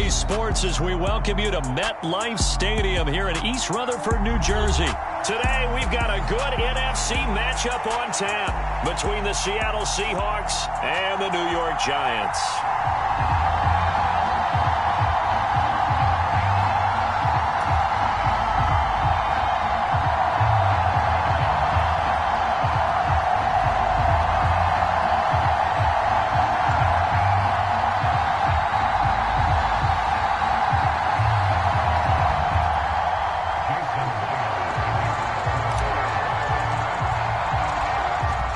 ETv Sports as we welcome you to MetLife Stadium here in East Rutherford, New Jersey. Today, we've got a good NFC matchup on tap between the Seattle Seahawks and the New York Giants.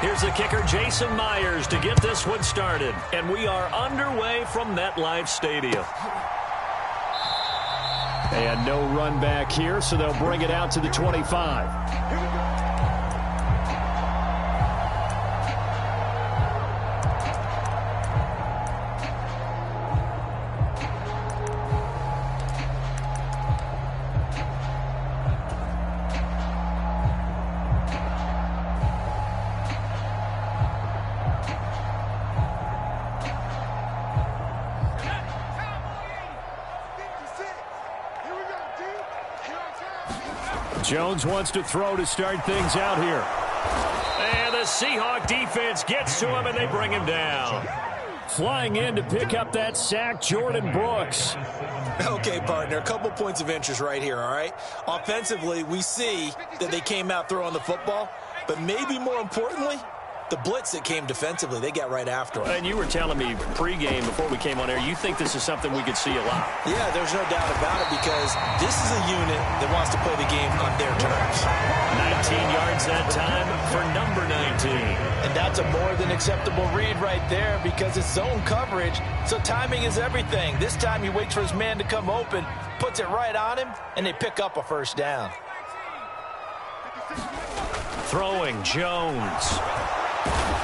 Here's the kicker, Jason Myers, to get this one started. And we are underway from MetLife Stadium. And no run back here, so they'll bring it out to the 25. Jones wants to throw to start things out here. And the Seahawk defense gets to him, and they bring him down. Flying in to pick up that sack, Jordan Brooks. Okay, partner, a couple points of interest right here, all right? Offensively, we see that they came out throwing the football, but maybe more importantly, the blitz that came defensively, they got right after him. And you were telling me pregame before we came on air, you think this is something we could see a lot. Yeah, there's no doubt about it because this is a unit that wants to play the game on their terms. 19 yards that time for number 19. And that's a more than acceptable read right there because it's zone coverage, so timing is everything. This time he waits for his man to come open, puts it right on him, and they pick up a first down. Throwing Jones.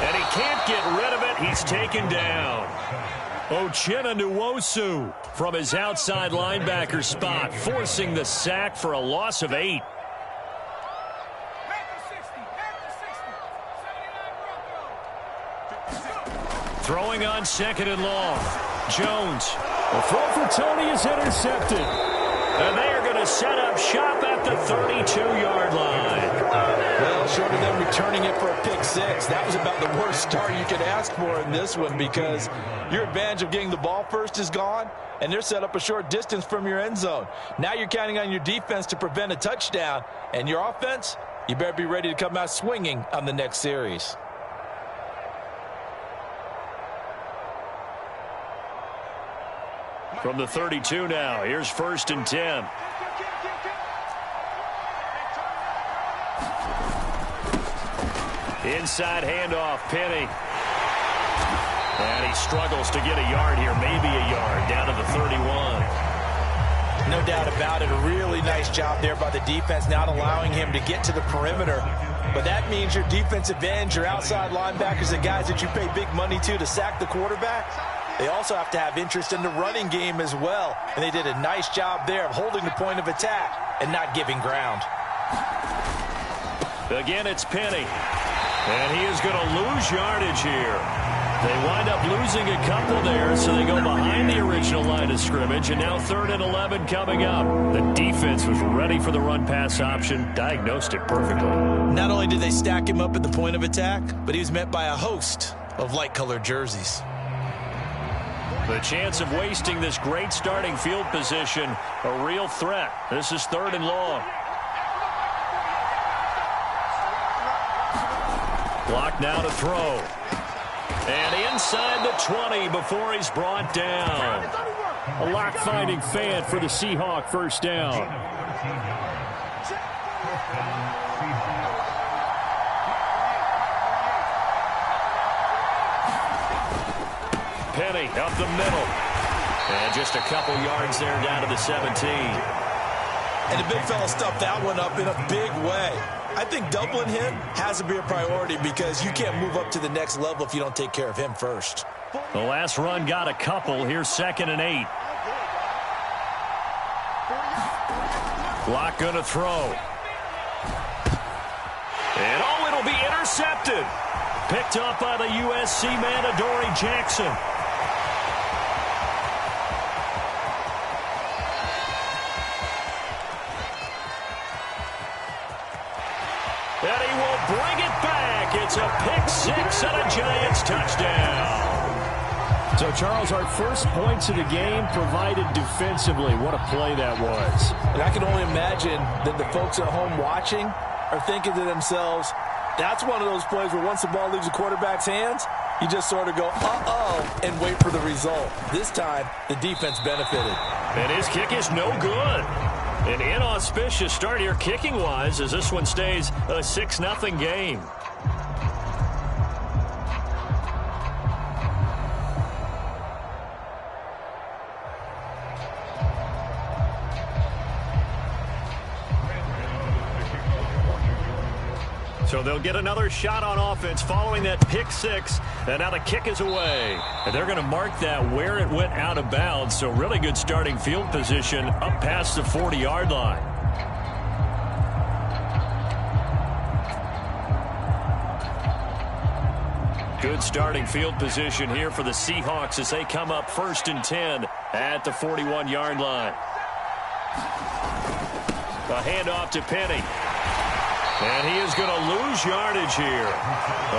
And he can't get rid of it. He's taken down. Uchenna Nwosu from his outside linebacker spot, forcing the sack for a loss of 8. Throwing on second and long. Jones. The throw for Tony is intercepted. And they are going to set up shop at the 32-yard line. Well, short of them returning it for a pick six, that was about the worst start you could ask for in this one because your advantage of getting the ball first is gone, and they're set up a short distance from your end zone. Now you're counting on your defense to prevent a touchdown, and your offense, you better be ready to come out swinging on the next series. From the 32 now, here's 1st and 10. Inside handoff, Penny. And he struggles to get a yard here, maybe a yard, down to the 31. No doubt about it, a really nice job there by the defense, not allowing him to get to the perimeter. But that means your defensive ends, your outside linebackers, the guys that you pay big money to sack the quarterback, they also have to have interest in the running game as well. And they did a nice job there of holding the point of attack and not giving ground. Again, it's Penny. And he is going to lose yardage here. They wind up losing a couple there, so they go behind the original line of scrimmage, and now 3rd and 11 coming up. The defense was ready for the run-pass option, diagnosed it perfectly. Not only did they stack him up at the point of attack, but he was met by a host of light-colored jerseys. The chance of wasting this great starting field position, a real threat. This is 3rd and long. Block now to throw. And inside the 20 before he's brought down. A lock-finding fan for the Seahawk first down. Penny up the middle. And just a couple yards there down to the 17. And the big fella stuffed that one up in a big way. I think doubling him has to be a priority because you can't move up to the next level if you don't take care of him first. The last run got a couple. Here's 2nd and 8. Block going to throw. And it'll be intercepted. Picked up by the USC man, Adoree Jackson. And he will bring it back. It's a pick six and a Giants touchdown. So, Charles, our first points of the game provided defensively. What a play that was. And I can only imagine that the folks at home watching are thinking to themselves, that's one of those plays where once the ball leaves the quarterback's hands, you just sort of go, uh-oh, and wait for the result. This time, the defense benefited. And his kick is no good. An inauspicious start here kicking-wise as this one stays a 6-0 game. So they'll get another shot on offense following that pick six. And now the kick is away. And they're going to mark that where it went out of bounds. So really good starting field position up past the 40-yard line. Good starting field position here for the Seahawks as they come up 1st and 10 at the 41-yard line. A handoff to Penny. And he is going to lose yardage here.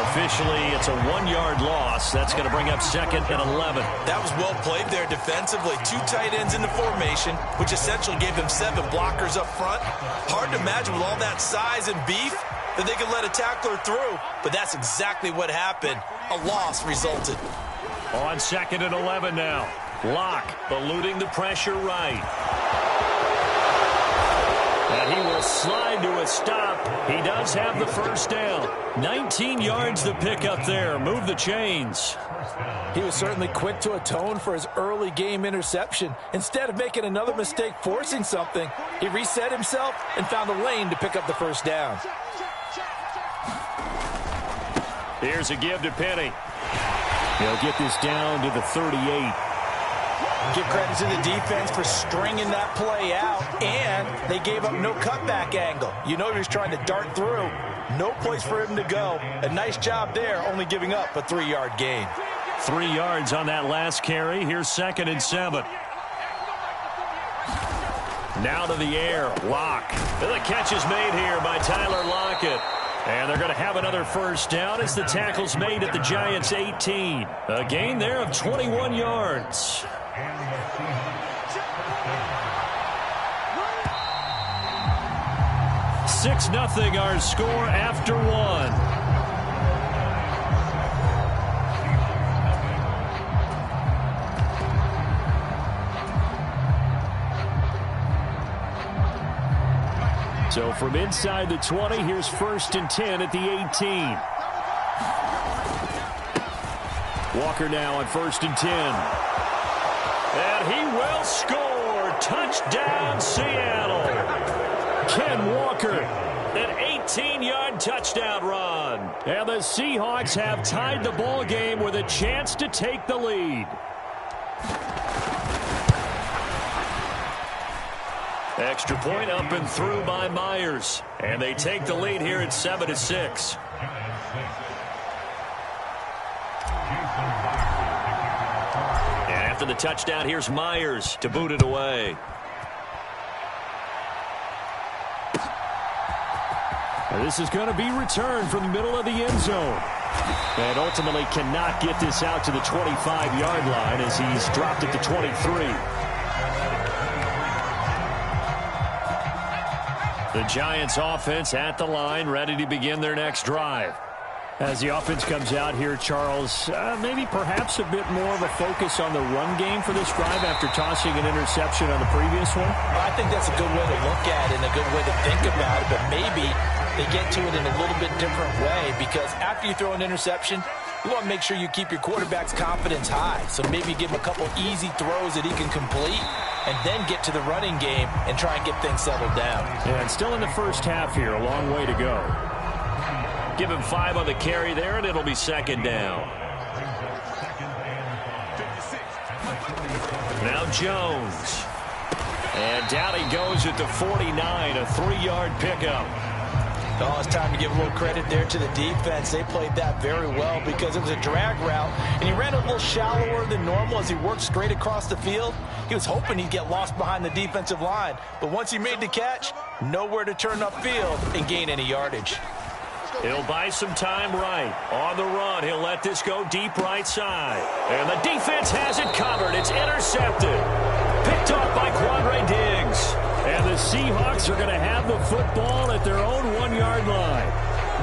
Officially, it's a 1-yard loss. That's going to bring up 2nd and 11. That was well played there defensively. 2 tight ends in the formation, which essentially gave them 7 blockers up front. Hard to imagine with all that size and beef that they could let a tackler through. But that's exactly what happened. A loss resulted. On 2nd and 11 now. Locke eluding the pressure right. And he will slide to a stop. He does have the first down. 19 yards to pick up there. Move the chains. He was certainly quick to atone for his early game interception. Instead of making another mistake forcing something, he reset himself and found a lane to pick up the first down. Here's a give to Penny. He'll get this down to the 38. Give credit to the defense for stringing that play out, and they gave up no cutback angle. You know he was trying to dart through. No place for him to go. A nice job there, only giving up a 3-yard gain. 3 yards on that last carry. Here's 2nd and 7. Now to the air. Locke. And the catch is made here by Tyler Lockett. And they're going to have another first down as the tackle's made at the Giants' 18. A gain there of 21 yards. 6-0 our score after 1. So from inside the 20, here's 1st and 10 at the 18. Walker now on 1st and 10. And he will score. Touchdown, Seattle. Ken Walker, an 18-yard touchdown run. And the Seahawks have tied the ball game with a chance to take the lead. Extra point up and through by Myers. And they take the lead here at 7-6. And after the touchdown, here's Myers to boot it away. And this is going to be returned from the middle of the end zone. And ultimately cannot get this out to the 25-yard line as he's dropped at the 23. The Giants offense at the line, ready to begin their next drive. As the offense comes out here, Charles, maybe perhaps a bit more of a focus on the run game for this drive after tossing an interception on the previous one? I think that's a good way to look at it and a good way to think about it, but maybe they get to it in a little bit different way because after you throw an interception, you want to make sure you keep your quarterback's confidence high. So maybe give him a couple easy throws that he can complete and then get to the running game and try and get things settled down. Yeah, and still in the first half here, a long way to go. Give him 5 on the carry there, and it'll be 2nd down. Now Jones. And down he goes at the 49, a 3-yard pickup. Oh, it's time to give a little credit there to the defense. They played that very well because it was a drag route, and he ran a little shallower than normal as he worked straight across the field. He was hoping he'd get lost behind the defensive line, but once he made the catch, nowhere to turn upfield and gain any yardage. He'll buy some time right. On the run, he'll let this go deep right side. And the defense has it covered. It's intercepted. Picked off by Quandre Diggs. And the Seahawks are going to have the football at their own 1-yard line.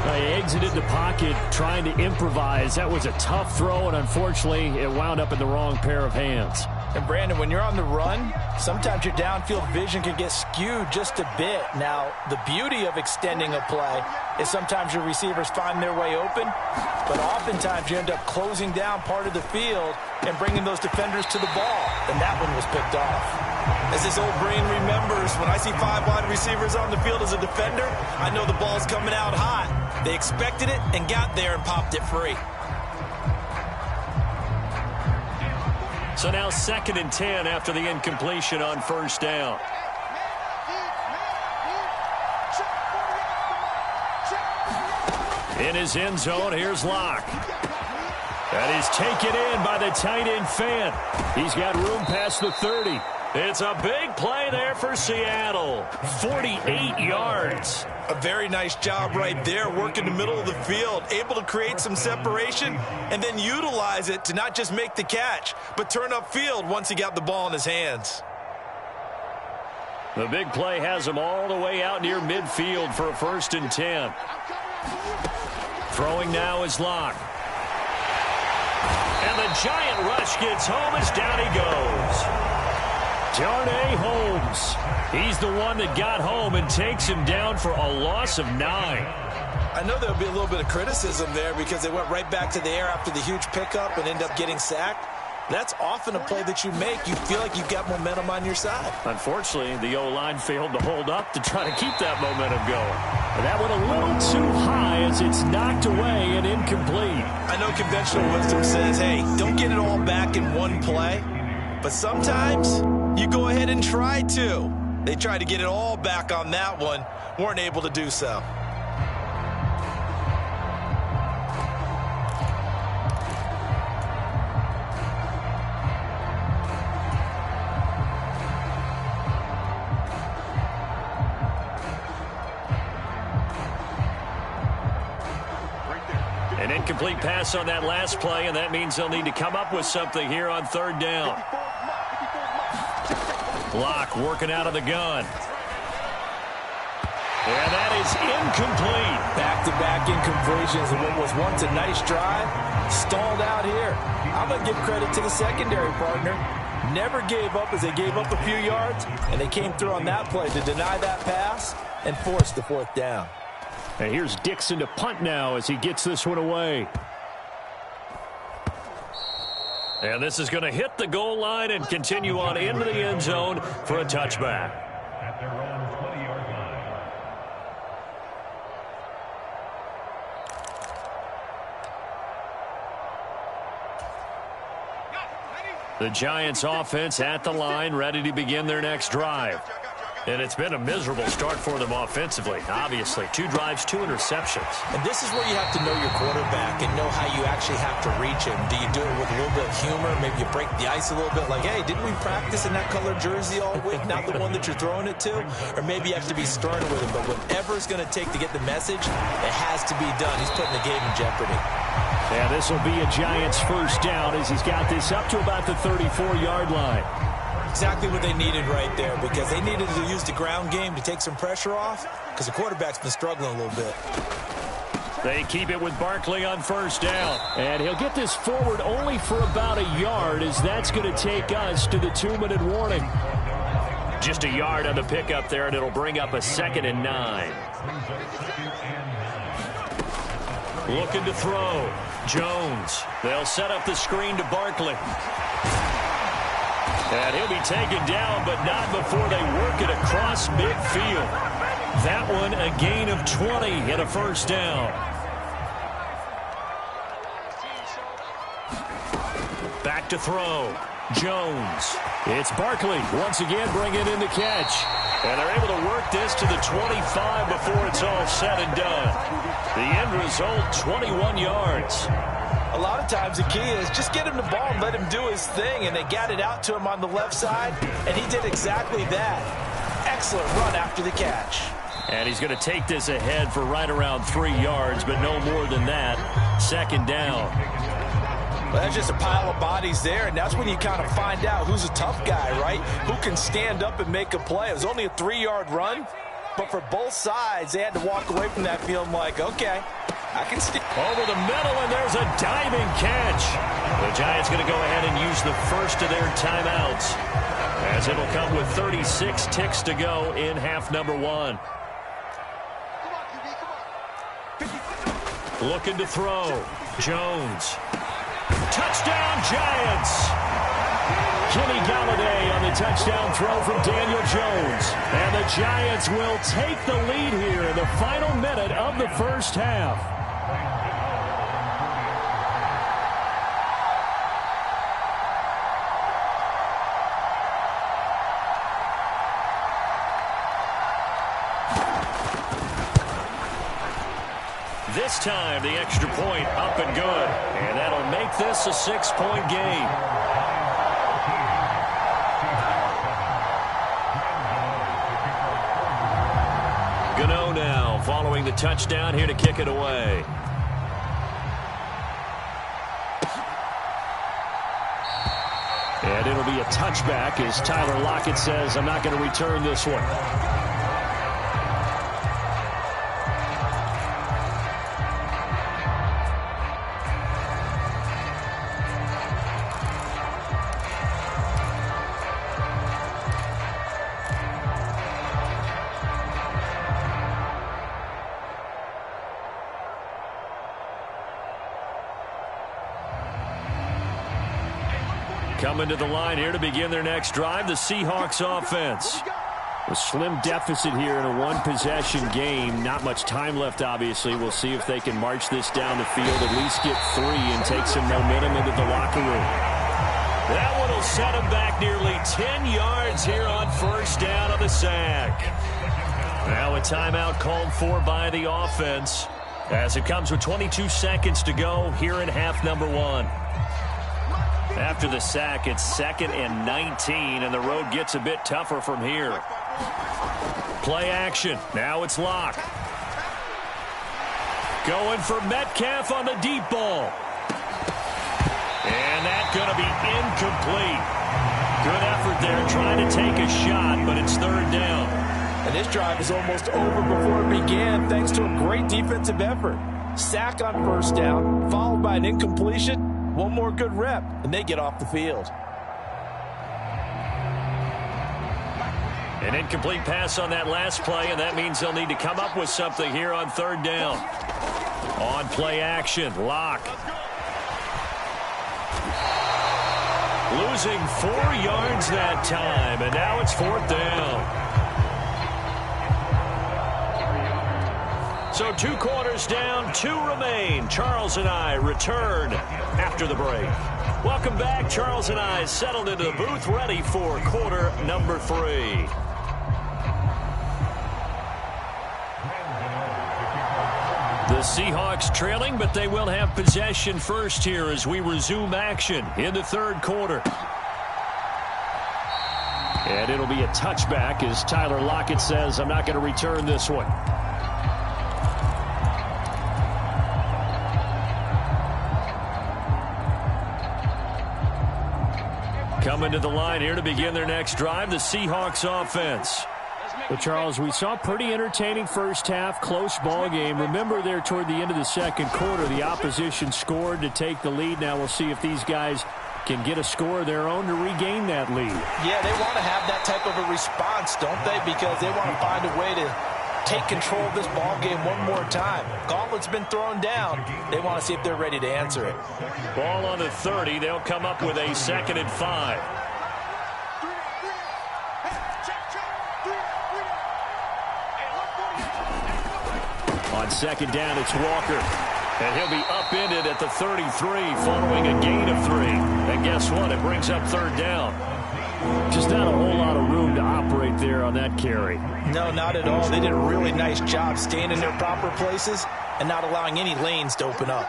They exited the pocket trying to improvise. That was a tough throw, and unfortunately, it wound up in the wrong pair of hands. And Brandon, when you're on the run, sometimes your downfield vision can get skewed just a bit. Now, the beauty of extending a play is sometimes your receivers find their way open, but oftentimes you end up closing down part of the field and bringing those defenders to the ball. And that one was picked off. As this old brain remembers, when I see 5 wide receivers on the field as a defender, I know the ball's coming out hot. They expected it and got there and popped it free. So now 2nd and 10 after the incompletion on 1st down. In his end zone, here's Locke. That is taken in by the tight end Fant. He's got room past the 30. It's a big play there for Seattle. 48 yards. A very nice job right there, working the middle of the field, able to create some separation and then utilize it to not just make the catch, but turn upfield once he got the ball in his hands. The big play has him all the way out near midfield for a 1st and 10. Throwing now is Locke. And the giant rush gets home as down he goes. Darnay Holmes. He's the one that got home and takes him down for a loss of 9. I know there'll be a little bit of criticism there because they went right back to the air after the huge pickup and end up getting sacked. That's often a play that you make. You feel like you've got momentum on your side. Unfortunately, the O-line failed to hold up to try to keep that momentum going. And that went a little too high as it's knocked away and incomplete. I know conventional wisdom says, hey, don't get it all back in one play. But sometimes you go ahead and try to. They tried to get it all back on that one. Weren't able to do so. An incomplete pass on that last play, and that means they'll need to come up with something here on 3rd down. Locke working out of the gun. And that is incomplete. Back-to-back incompletions and what was once a nice drive stalled out here. I'm going to give credit to the secondary partner. Never gave up as they gave up a few yards, and they came through on that play to deny that pass and force the 4th down. And here's Dixon to punt now as he gets this one away. And this is going to hit the goal line and continue on into the end zone for a touchback. At their own 20-yard line. The Giants offense at the line, ready to begin their next drive. And it's been a miserable start for them offensively. Obviously, 2 drives, 2 interceptions. And this is where you have to know your quarterback and know how you actually have to reach him. Do you do it with a little bit of humor? Maybe you break the ice a little bit like, hey, didn't we practice in that colored jersey all week? Not the one that you're throwing it to? Or maybe you have to be stern with him. But whatever it's going to take to get the message, it has to be done. He's putting the game in jeopardy. Yeah, this will be a Giants 1st down as he's got this up to about the 34-yard line. Exactly what they needed right there because they needed to use the ground game to take some pressure off because the quarterback's been struggling a little bit. They keep it with Barkley on 1st down. And he'll get this forward only for about a yard as that's going to take us to the 2-minute warning. Just a yard on the pickup there, and it'll bring up a 2nd and 9. Looking to throw. Jones. They'll set up the screen to Barkley. And he'll be taken down, but not before they work it across midfield. That one a gain of 20 and a 1st down. Back to throw. Jones. It's Barkley once again bringing in the catch. And they're able to work this to the 25 before it's all said and done. The end result, 21 yards. A lot of times the key is just get him the ball and let him do his thing, and they got it out to him on the left side, and he did exactly that. Excellent run after the catch. And he's going to take this ahead for right around 3 yards, but no more than that. Second down. Well, that's just a pile of bodies there, and that's when you kind of find out who's a tough guy, right? Who can stand up and make a play. It was only a 3-yard run, but for both sides, they had to walk away from that feeling like, okay, I can stick. Over the middle, and there's a diving catch. The Giants going to go ahead and use the first of their timeouts, as it'll come with 36 ticks to go in half number 1. Looking to throw. Jones. Touchdown, Giants. Kenny Galladay on the touchdown throw from Daniel Jones. And the Giants will take the lead here in the final minute of the first half. This time, the extra point up and good. And that'll make this a 6-point game. Gano now following the touchdown here to kick it away. And it'll be a touchback as Tyler Lockett says, I'm not going to return this one. Coming to the line here to begin their next drive, the Seahawks offense. A slim deficit here in a one-possession game. Not much time left, obviously. We'll see if they can march this down the field, at least get 3 and take some momentum into the locker room. That one will set them back nearly 10 yards here on first down on the sack. Now a timeout called for by the offense, as it comes with 22 seconds to go here in half number 1. After the sack, it's 2nd and 19, and the road gets a bit tougher from here. Play action. Now it's Locke. Going for Metcalf on the deep ball. And that's going to be incomplete. Good effort there trying to take a shot, but it's 3rd down. And this drive is almost over before it began, thanks to a great defensive effort. Sack on first down, followed by an incompletion. One more good rep, and they get off the field. An incomplete pass on that last play, and that means they'll need to come up with something here on 3rd down. On play action, Locke. Losing 4 yards that time, and now it's 4th down. So 2 quarters down, 2 remain. Charles and I return after the break. Welcome back. Charles and I settled into the booth, ready for quarter number 3. The Seahawks trailing, but they will have possession first here as we resume action in the 3rd quarter. And it'll be a touchback as Tyler Lockett says, I'm not going to return this one. Coming to the line here to begin their next drive, the Seahawks offense. Well, Charles, we saw a pretty entertaining first half, close ball game. Remember there toward the end of the 2nd quarter, the opposition scored to take the lead. Now we'll see if these guys can get a score of their own to regain that lead. Yeah, they want to have that type of a response, don't they? Because they want to find a way to take control of this ball game one more time. Gauntlet's been thrown down. They want to see if they're ready to answer it. Ball on the 30. They'll come up with a 2nd and 5. On 2nd down, it's Walker. And he'll be upended at the 33 following a gain of 3. And guess what? It brings up 3rd down. Just not a whole lot of room to operate there on that carry. No, not at all. They did a really nice job staying in their proper places and not allowing any lanes to open up.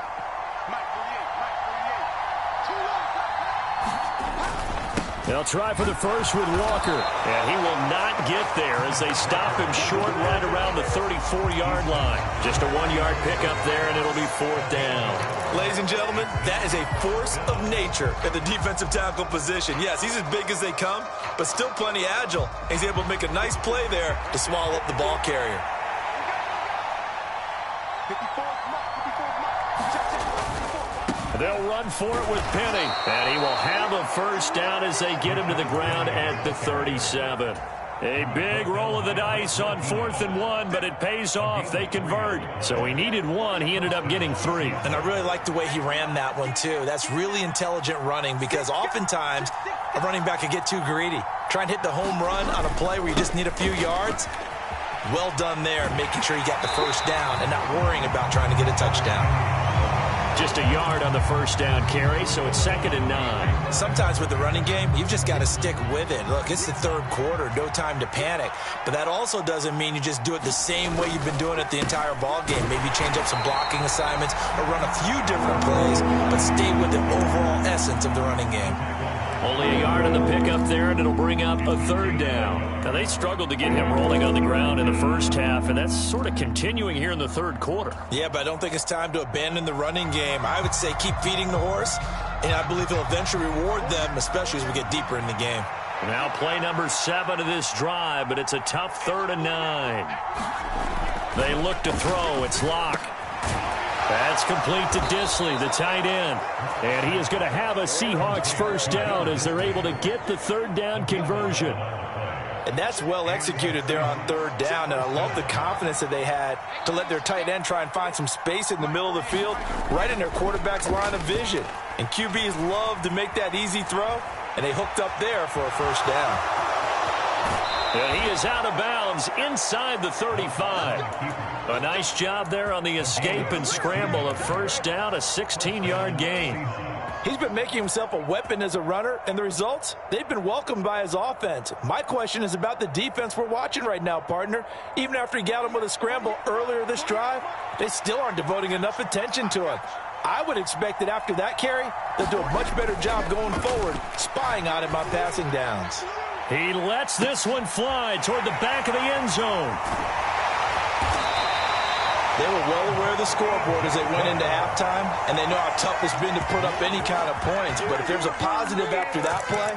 They'll try for the first with Walker. And he will not get there as they stop him short right around the 34-yard line. Just a 1-yard pickup there, and it'll be 4th down. Ladies and gentlemen, that is a force of nature at the defensive tackle position. Yes, he's as big as they come, but still plenty agile. He's able to make a nice play there to swallow up the ball carrier. They'll run for it with Penny, and he will have a first down as they get him to the ground at the 37. A big roll of the dice on 4th and 1, but it pays off. They convert. So he needed 1. He ended up getting 3. And I really like the way he ran that one, too. That's really intelligent running because oftentimes a running back can get too greedy. Try and hit the home run on a play where you just need a few yards. Well done there, making sure you got the first down and not worrying about trying to get a touchdown. Just a yard on the first down carry, so it's 2nd and 9. Sometimes with the running game, you've just got to stick with it. Look, it's the 3rd quarter, no time to panic. But that also doesn't mean you just do it the same way you've been doing it the entire ball game. Maybe change up some blocking assignments or run a few different plays, but stay with the overall essence of the running game. Only a yard on the pickup there, and it'll bring up a 3rd down. Now, they struggled to get him rolling on the ground in the first half, and that's sort of continuing here in the 3rd quarter. Yeah, but I don't think it's time to abandon the running game. I would say keep feeding the horse, and I believe he'll eventually reward them, especially as we get deeper in the game. Now play number 7 of this drive, but it's a tough 3rd and 9. They look to throw. It's Locke. That's complete to Disley, the tight end. And he is going to have a Seahawks first down as they're able to get the 3rd down conversion. And that's well executed there on 3rd down. And I love the confidence that they had to let their tight end try and find some space in the middle of the field, right in their quarterback's line of vision. And QBs love to make that easy throw, and they hooked up there for a first down. And he is out of bounds inside the 35. A nice job there on the escape and scramble. A first down, a 16-yard gain. He's been making himself a weapon as a runner, and the results, they've been welcomed by his offense. My question is about the defense we're watching right now, partner. Even after he got him with a scramble earlier this drive, they still aren't devoting enough attention to him. I would expect that after that carry, they'll do a much better job going forward, spying on him on passing downs. He lets this one fly toward the back of the end zone. They were well aware of the scoreboard as they went into halftime, and they know how tough it's been to put up any kind of points. But if there's a positive after that play,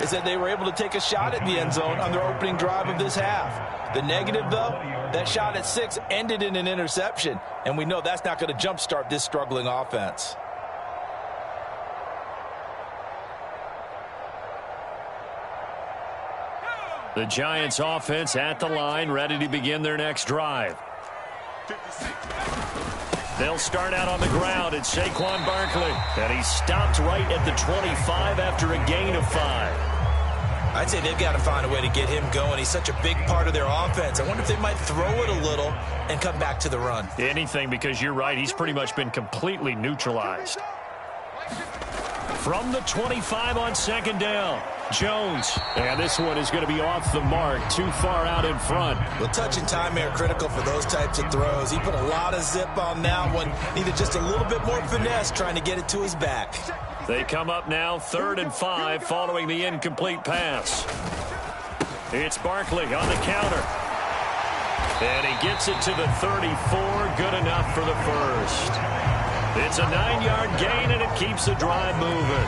is that they were able to take a shot at the end zone on their opening drive of this half. The negative, though, that shot at 6 ended in an interception, and we know that's not going to jumpstart this struggling offense. The Giants offense at the line, ready to begin their next drive. They'll start out on the ground. It's Saquon Barkley. And he stopped right at the 25 after a gain of 5. I'd say they've got to find a way to get him going. He's such a big part of their offense. I wonder if they might throw it a little and come back to the run. Anything, because you're right. He's pretty much been completely neutralized. From the 25 on 2nd down, Jones. And this one is going to be off the mark, too far out in front. Well, touch and time are critical for those types of throws. He put a lot of zip on that one. Needed just a little bit more finesse trying to get it to his back. They come up now 3rd and 5 following the incomplete pass. It's Barkley on the counter. And he gets it to the 34. Good enough for the first. It's a 9-yard gain, and it keeps the drive moving.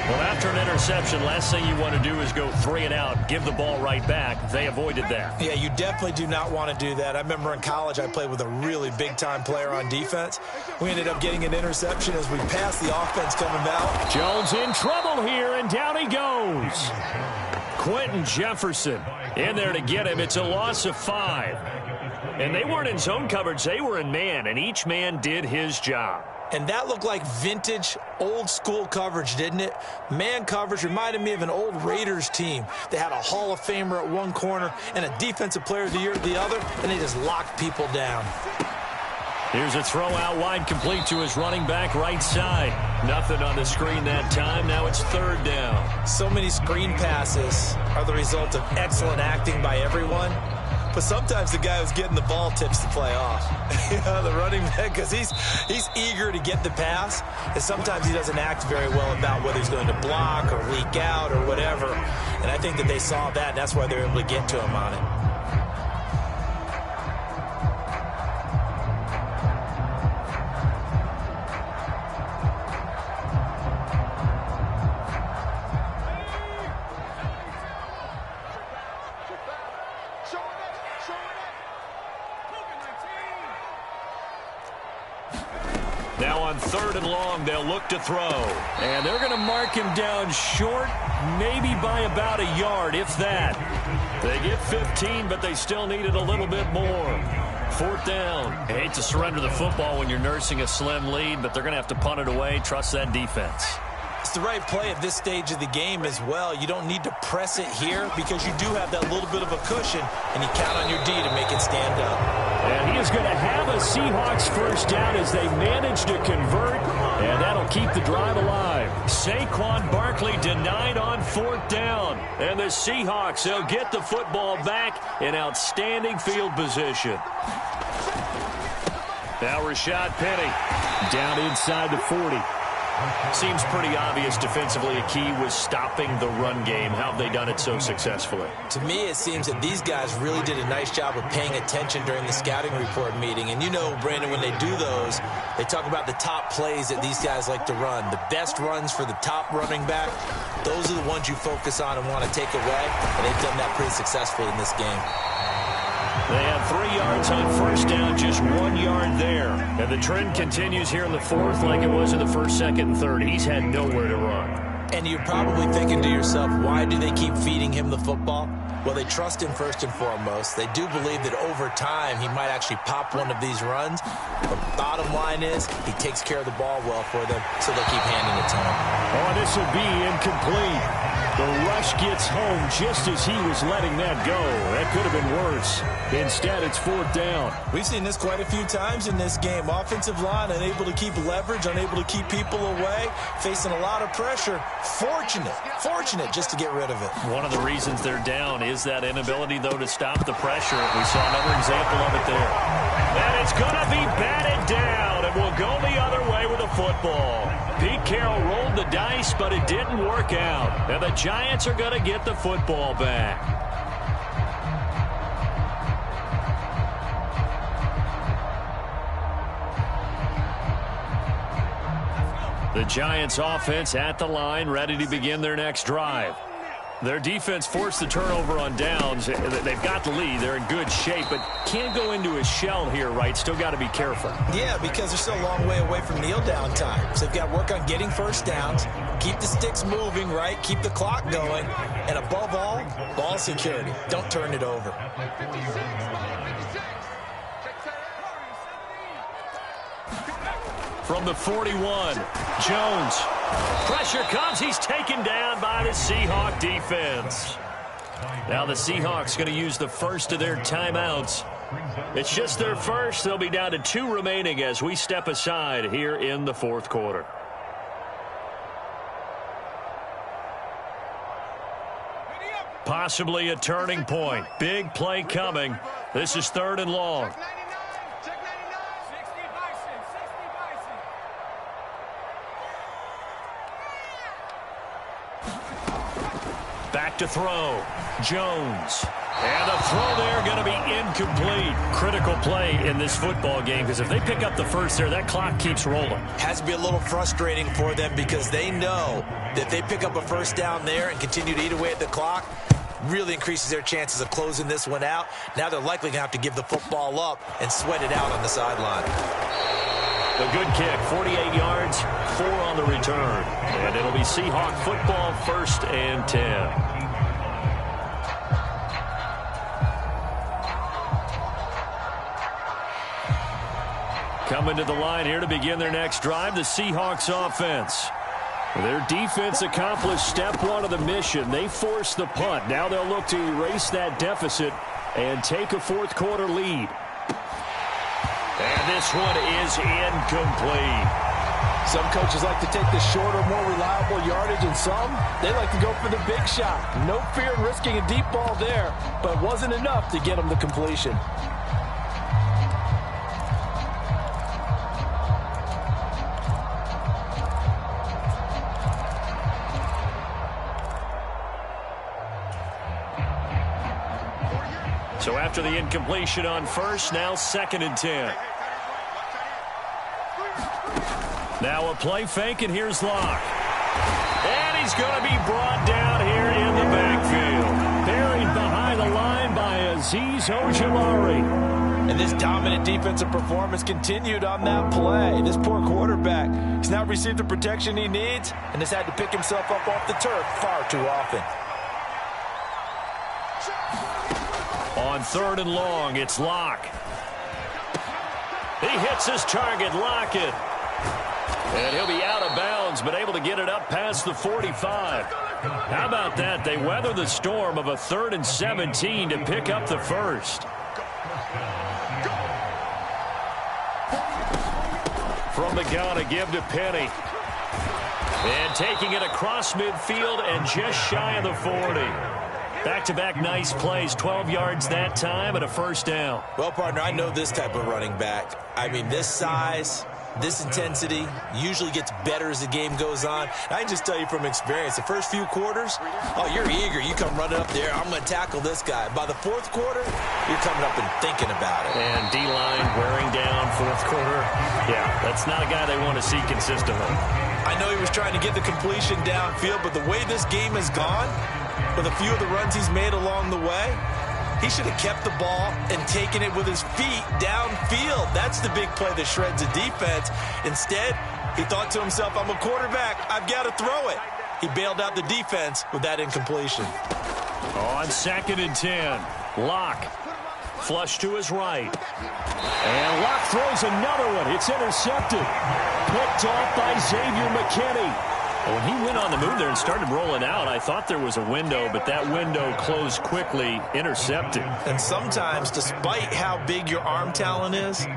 Well, after an interception, last thing you want to do is go 3 and out, give the ball right back. They avoided that. Yeah, you definitely do not want to do that. I remember in college I played with a really big-time player on defense. We ended up getting an interception as we passed the offense coming out. Jones in trouble here, and down he goes. Quentin Jefferson in there to get him. It's a loss of 5. And they weren't in zone coverage. They were in man, and each man did his job. And that looked like vintage, old-school coverage, didn't it? Man coverage reminded me of an old Raiders team. They had a Hall of Famer at one corner and a Defensive Player of the Year at the other, and they just locked people down. Here's a throw out wide, complete to his running back right side. Nothing on the screen that time. Now it's 3rd down. So many screen passes are the result of excellent acting by everyone. But sometimes the guy who's getting the ball tips the play off. The running back, because he's eager to get the pass, and sometimes he doesn't act very well about whether he's going to block or leak out or whatever. And I think that they saw that, and that's why they're able to get to him on it. Now on 3rd and long, they'll look to throw. And they're going to mark him down short, maybe by about a yard, if that. They get 15, but they still need it a little bit more. 4th down. I hate to surrender the football when you're nursing a slim lead, but they're going to have to punt it away. Trust that defense. It's the right play at this stage of the game as well. You don't need to press it here because you do have that little bit of a cushion, and you count on your D to make it stand up. And he is going to have a Seahawks first down as they manage to convert, and that'll keep the drive alive. Saquon Barkley denied on 4th down, and the Seahawks, they'll get the football back in outstanding field position. Now Rashad Penny down inside the 40. Seems pretty obvious defensively a key was stopping the run game. How have they done it so successfully? To me, it seems that these guys really did a nice job of paying attention during the scouting report meeting. And you know, Brandon, when they do those, they talk about the top plays that these guys like to run. The best runs for the top running back, those are the ones you focus on and want to take away. And they've done that pretty successfully in this game. They have 3 yards on first down, just 1 yard there. And the trend continues here in the 4th like it was in the 1st, 2nd, and 3rd. He's had nowhere to run. And you're probably thinking to yourself, why do they keep feeding him the football? Well, they trust him first and foremost. They do believe that over time he might actually pop one of these runs. The bottom line is he takes care of the ball well for them, so they'll keep handing it to him. Oh, this will be incomplete. The rush gets home just as he was letting that go. That could have been worse. Instead, it's 4th down. We've seen this quite a few times in this game. Offensive line unable to keep leverage, unable to keep people away, facing a lot of pressure. Fortunate just to get rid of it. One of the reasons they're down is that inability, though, to stop the pressure. We saw another example of it there. And it's going to be batted down, and we'll go the other way with the football. Pete Carroll rolled the dice, but it didn't work out. And the Giants are going to get the football back. The Giants offense at the line, ready to begin their next drive. Their defense forced the turnover on downs. They've got the lead. They're in good shape, but can't go into a shell here, right? Still got to be careful. Yeah, because they're still a long way away from kneel down time. So they've got to work on getting first downs, keep the sticks moving, right? Keep the clock going. And above all, ball security. Don't turn it over. From the 41, Jones. Pressure comes. He's taken down by the Seahawk defense. Now the Seahawks going to use the first of their timeouts. It's just their first. They'll be down to 2 remaining as we step aside here in the 4th quarter. Possibly a turning point. Big play coming. This is 3rd and long. Back to throw. Jones. And the throw there going to be incomplete. Critical play in this football game because if they pick up the first there, that clock keeps rolling. Has to be a little frustrating for them because they know that if they pick up a first down there and continue to eat away at the clock, really increases their chances of closing this one out. Now they're likely going to have to give the football up and sweat it out on the sideline. A good kick, 48 yards, 4 on the return. And it'll be Seahawk football, 1st and 10. Coming to the line here to begin their next drive, the Seahawks offense. Their defense accomplished step 1 of the mission. They forced the punt. Now they'll look to erase that deficit and take a 4th quarter lead. And this one is incomplete. Some coaches like to take the shorter, more reliable yardage, and some, they like to go for the big shot. No fear in risking a deep ball there, but it wasn't enough to get them the completion. So after the incompletion on first, now 2nd and 10. Now a play fake, and here's Locke. And he's going to be brought down here in the backfield. Buried behind the line by Azeez Ojulari. And this dominant defensive performance continued on that play. This poor quarterback has now received the protection he needs and has had to pick himself up off the turf far too often. On 3rd and long, it's Locke. He hits his target, Lockett. And he'll be out of bounds, but able to get it up past the 45. How about that? They weather the storm of a 3rd and 17 to pick up the first. From the gun, a give to Penny. And taking it across midfield and just shy of the 40. Back-to-back nice plays, 12 yards that time and a first down. Well, partner, I know this type of running back. I mean, this size, this intensity usually gets better as the game goes on. I can just tell you from experience, the first few quarters, oh, you're eager. You come running up there, I'm going to tackle this guy. By the 4th quarter, you're coming up and thinking about it. And D-line wearing down 4th quarter. Yeah, that's not a guy they want to see consistently. I know he was trying to get the completion downfield, but the way this game has gone, with a few of the runs he's made along the way, he should have kept the ball and taken it with his feet downfield. That's the big play that shreds the defense. Instead, he thought to himself, I'm a quarterback, I've got to throw it. He bailed out the defense with that incompletion. On 2nd and 10, Locke. Flush to his right. And Locke throws another one. It's intercepted. Picked off by Xavier McKinney. When he went on the move there and started rolling out, I thought there was a window, but that window closed quickly, intercepted. And sometimes, despite how big your arm talent is,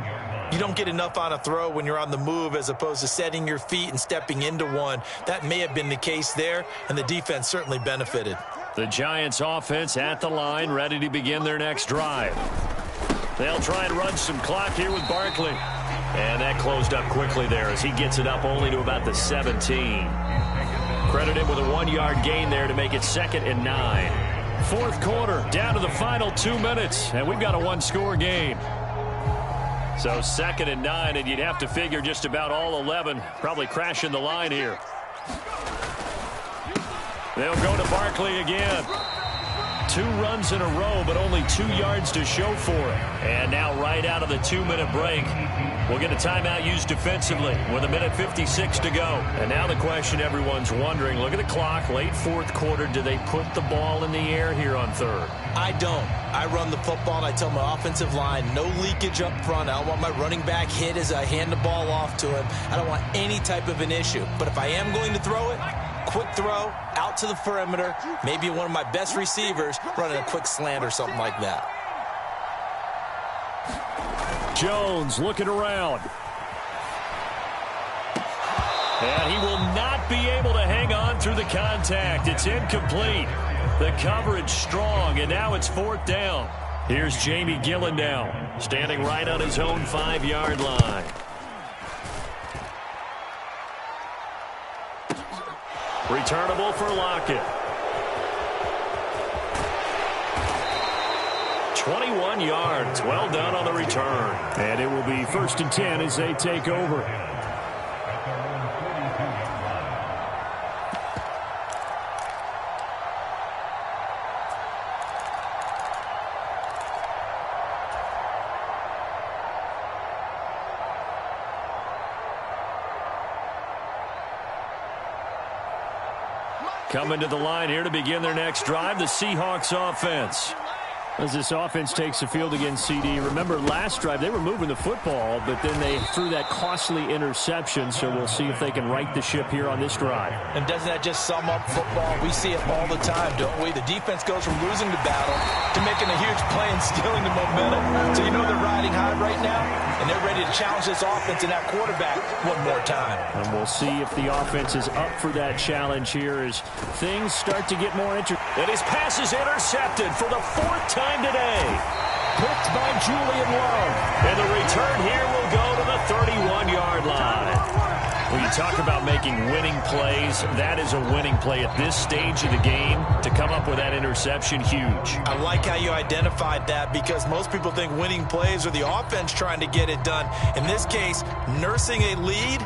you don't get enough on a throw when you're on the move as opposed to setting your feet and stepping into one. That may have been the case there, and the defense certainly benefited. The Giants offense at the line, ready to begin their next drive. They'll try and run some clock here with Barkley. And that closed up quickly there as he gets it up only to about the 17. Credit him with a 1-yard gain there to make it 2nd and 9. 4th quarter, down to the final 2 minutes, and we've got a 1-score game. So 2nd and 9, and you'd have to figure just about all 11 probably crashing the line here. They'll go to Barkley again. 2 runs in a row, but only 2 yards to show for it. And now right out of the 2-minute break, we'll get a timeout used defensively with 1:56 to go. And now the question everyone's wondering, look at the clock, late 4th quarter, do they put the ball in the air here on 3rd? I don't. I run the football, and I tell my offensive line, no leakage up front. I don't want my running back hit as I hand the ball off to him. I don't want any type of an issue. But if I am going to throw it, quick throw, out to the perimeter, maybe one of my best receivers running a quick slant or something like that. Jones looking around. And he will not be able to hang on through the contact. It's incomplete. The coverage strong, and now it's 4th down. Here's Jamie Gillen now, standing right on his own 5-yard line. Returnable for Lockett. 21 yards. Well done on the return. And it will be 1st and 10 as they take over. Coming to the line here to begin their next drive, the Seahawks offense. As this offense takes the field against CD, remember last drive they were moving the football, but then they threw that costly interception, so we'll see if they can right the ship here on this drive. And doesn't that just sum up football? We see it all the time, don't we? The defense goes from losing the battle to making a huge play and stealing the momentum. So you know they're riding high right now, and they're ready to challenge this offense and that quarterback one more time. And we'll see if the offense is up for that challenge here as things start to get more interesting. And his pass is intercepted for the 4th time today. Picked by Julian Love. And the return here will go to the 31-yard line. When you talk about making winning plays, that is a winning play at this stage of the game. To come up with that interception, huge. I like how you identified that because most people think winning plays are the offense trying to get it done. In this case, nursing a lead,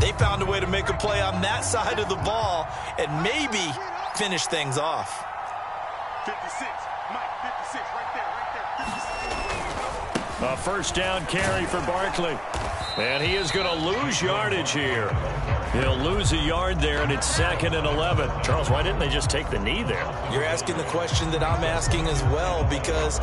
they found a way to make a play on that side of the ball and maybe finish things off. 56, Mike, 56, right there, 56. A first down carry for Barkley. And he is going to lose yardage here. He'll lose a yard there, and it's 2nd and 11. Charles, why didn't they just take the knee there? You're asking the question that I'm asking as well, because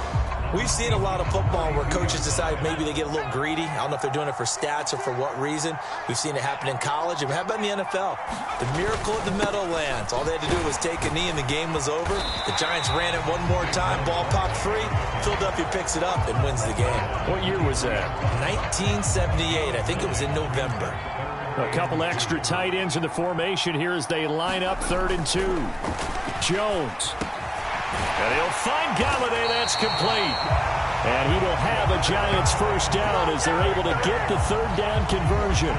we've seen a lot of football where coaches decide maybe they get a little greedy. I don't know if they're doing it for stats or for what reason. We've seen it happen in college. And how about in the NFL? The miracle of the Meadowlands. All they had to do was take a knee, and the game was over. The Giants ran it one more time. Ball popped free. Philadelphia picks it up and wins the game. What year was that? 1978. I think it was in November. A couple extra tight ends in the formation here as they line up 3rd and 2. Jones. And he'll find Galladay. That's complete. And he will have a Giants first down as they're able to get the 3rd down conversion.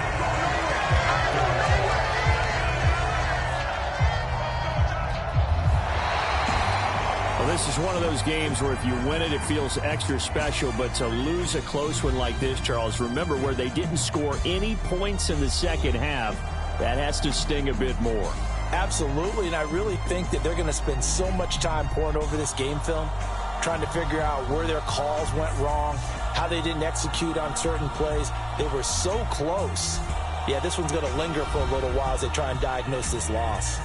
Well, this is one of those games where if you win it, it feels extra special. But to lose a close one like this, Charles, remember where they didn't score any points in the second half, that has to sting a bit more. Absolutely, and I really think that they're going to spend so much time pouring over this game film, trying to figure out where their calls went wrong, how they didn't execute on certain plays. They were so close. Yeah, this one's going to linger for a little while as they try and diagnose this loss.